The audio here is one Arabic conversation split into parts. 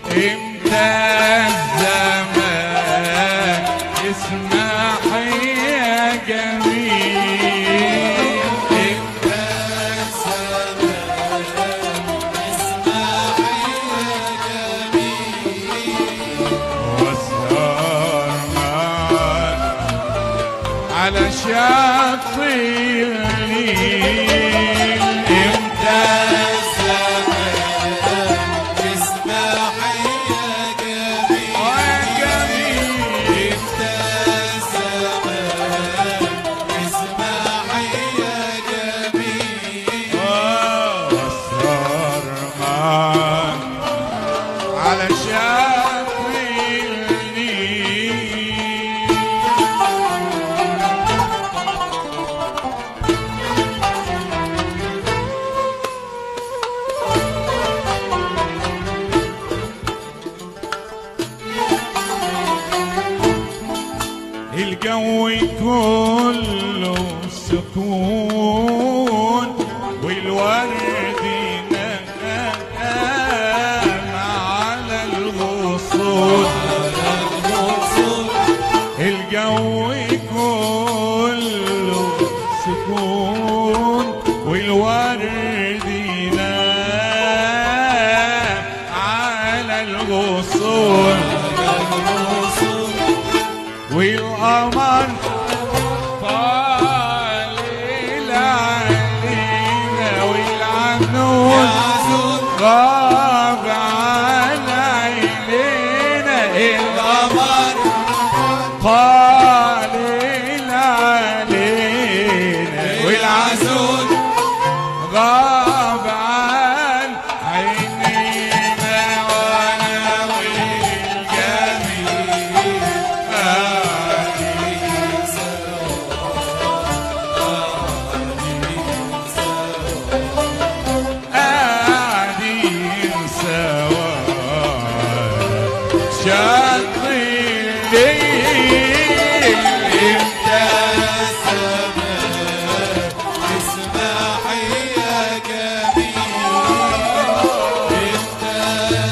امتى الزمان اسمح يا جميل، امتى الزمان اسمح يا جميل، واسهر معاك على شط النيل. امتى على شط النيل. الجو كله سكون والورد نغم على الغصون. الجو كله سكون والورد نغم على الغصون، والقمر طالع علينا والعنود غاب على عينينا. القمر طالع علينا والعنود غاب عن عينينا. وانا والجميل قاعدين سوا شط الليل. امتى الزمان اسمح يا جميل، امتى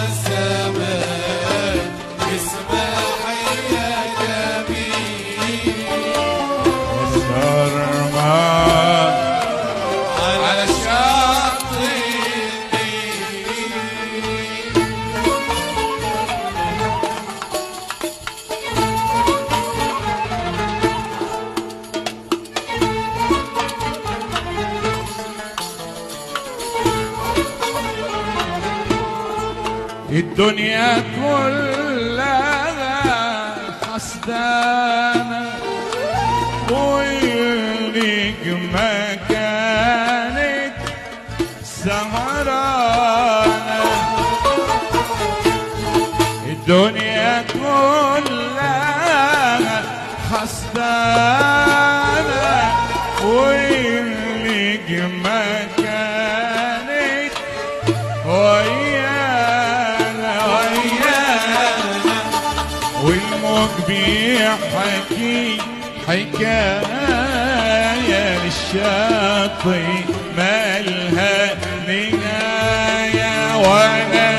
الزمان اسمح يا جميل، واسهر معاك على شط الدنيا كلها حسدانة والنجمة كانت سهرانة. الدنيا كلها حسدانة والنجمة كانت ويانا والموج بيحكي حكاية للشاطئ مالها نهاية. وانا